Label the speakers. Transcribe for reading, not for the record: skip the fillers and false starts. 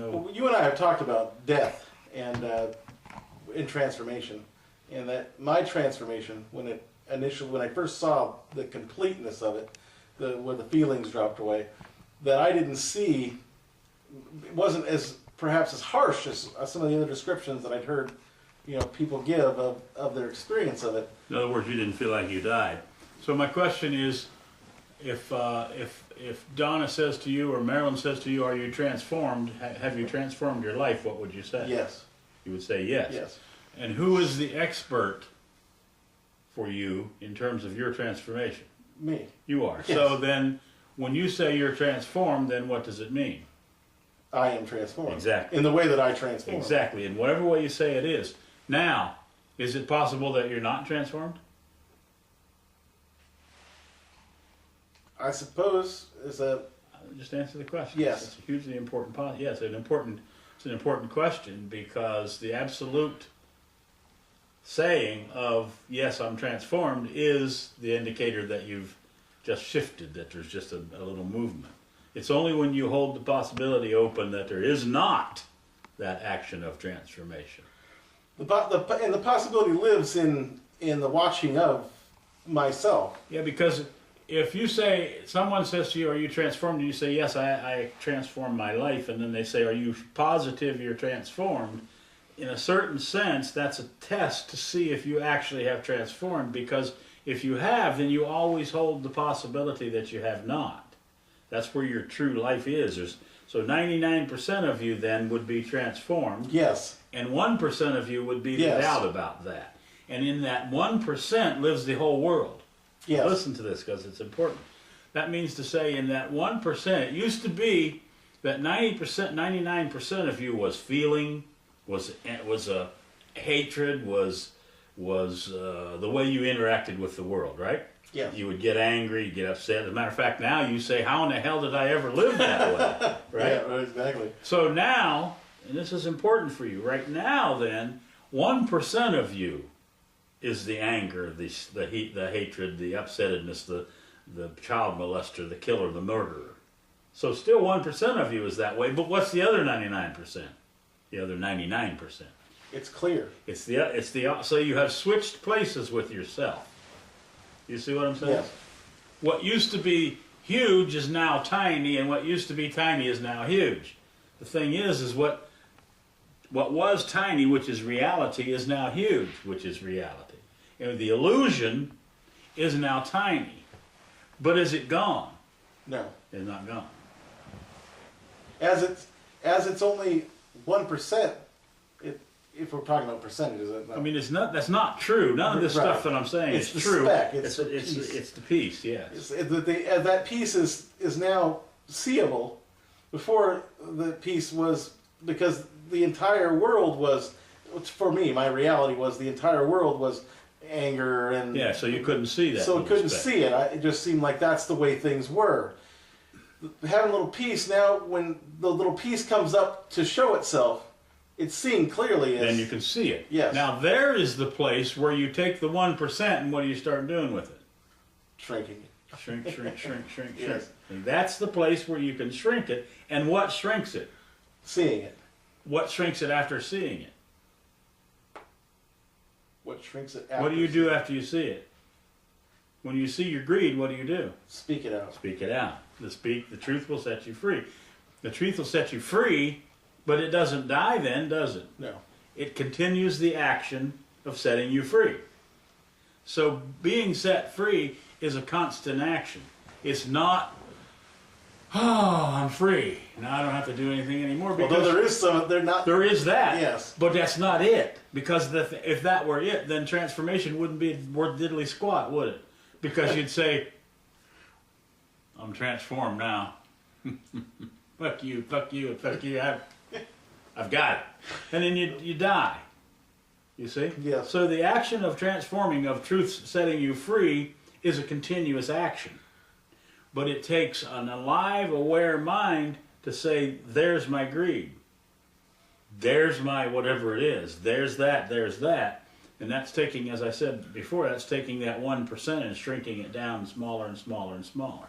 Speaker 1: Well, you and I have talked about death and in transformation, and that my transformation, when I first saw the completeness of it, where the feelings dropped away, that I didn't see, it wasn't perhaps as harsh as some of the other descriptions that I'd heard, people give of their experience of it.
Speaker 2: In other words, you didn't feel like you died. So my question is, if Donna says to you or Marilyn says to you, "Are you transformed? Have you transformed your life?" What would you say?
Speaker 1: Yes.
Speaker 2: You would say yes.
Speaker 1: Yes.
Speaker 2: And who is the expert for you in terms of your transformation?
Speaker 1: Me.
Speaker 2: You are.
Speaker 1: Yes.
Speaker 2: So then, when you say you're transformed, then what does it mean?
Speaker 1: I am transformed.
Speaker 2: Exactly.
Speaker 1: In the way that I transform.
Speaker 2: Exactly. In whatever way you say it is. Now, is it possible that you're not transformed?
Speaker 1: I suppose
Speaker 2: Just answer the question.
Speaker 1: Yes.
Speaker 2: It's a hugely important point. Yes, it's an important question, because the absolute saying of "yes, I'm transformed" is the indicator that you've just shifted, that there's just a little movement. It's only when you hold the possibility open that there is not that action of transformation.
Speaker 1: and the possibility lives in the watching of myself.
Speaker 2: Yeah, because if you say, someone says to you, "Are you transformed?" and you say, "Yes, I transformed my life," and then they say, "Are you positive you're transformed?" in a certain sense, that's a test to see if you actually have transformed, because if you have, then you always hold the possibility that you have not. That's where your true life is. So 99% of you then would be transformed.
Speaker 1: Yes.
Speaker 2: And 1% of you would be the
Speaker 1: Yes.
Speaker 2: doubt about that. And in that 1% lives the whole world.
Speaker 1: Yes.
Speaker 2: Listen to this, because it's important. That means to say, in that 1%, it used to be that 90%, 99% of you was feeling, was a hatred, was the way you interacted with the world, right?
Speaker 1: Yes.
Speaker 2: You would get angry, you get upset. As a matter of fact, now you say, "How in the hell did I ever live that way?" Right?
Speaker 1: Yeah, exactly.
Speaker 2: So now, and this is important for you, right now then, 1% of you is the anger, the heat, the hatred, the upsettedness, the child molester, the killer, the murderer. So still 1% of you is that way, but what's the other 99%? The other 99%.
Speaker 1: It's clear.
Speaker 2: So you have switched places with yourself. You see what I'm saying?
Speaker 1: Yes.
Speaker 2: What used to be huge is now tiny, and what used to be tiny is now huge. The thing is what was tiny, which is reality, is now huge, which is reality. And the illusion is now tiny. But is it gone?
Speaker 1: No.
Speaker 2: It's not gone.
Speaker 1: As it's only 1%. If we're talking about percentages,
Speaker 2: I mean, that's not true. None of this
Speaker 1: Right.
Speaker 2: stuff that I'm saying
Speaker 1: It's
Speaker 2: is
Speaker 1: the
Speaker 2: true.
Speaker 1: speck.
Speaker 2: It's the piece. Yes.
Speaker 1: That piece is now seeable. Before, the piece was, because the entire world was, for me, my reality was the entire world was anger and...
Speaker 2: Yeah, so you couldn't see that.
Speaker 1: So I couldn't see it. It just seemed like that's the way things were. Having a little piece, now when the little piece comes up to show itself, it's seen clearly as...
Speaker 2: Then you can see it.
Speaker 1: Yes.
Speaker 2: Now there is the place where you take the 1% and what do you start doing with it?
Speaker 1: Shrinking.
Speaker 2: Shrink, shrink, shrink, shrink, shrink.
Speaker 1: Yes.
Speaker 2: And that's the place where you can shrink it. And what shrinks it?
Speaker 1: Seeing it.
Speaker 2: What shrinks it after seeing it?
Speaker 1: What shrinks it after...
Speaker 2: What do you do after you see it? When you see your greed, what do?
Speaker 1: Speak it out.
Speaker 2: Speak it out. The truth will set you free. The truth will set you free, but it doesn't die then, does it?
Speaker 1: No.
Speaker 2: It continues the action of setting you free. So being set free is a constant action. It's not, "Oh, I'm free. Now I don't have to do anything anymore."
Speaker 1: Although there is some,
Speaker 2: There is that.
Speaker 1: Yes.
Speaker 2: But that's not it. Because if that were it, then transformation wouldn't be worth diddly squat, would it? Because you'd say, "I'm transformed now." Fuck you, fuck you, fuck you. I've got it. And then you die. You see?
Speaker 1: Yes.
Speaker 2: So the action of transforming, of truth setting you free, is a continuous action. But it takes an alive, aware mind to say, "There's my greed. There's my whatever it is. There's that, there's that." And that's taking, as I said before, that's taking that 1% and shrinking it down smaller and smaller and smaller.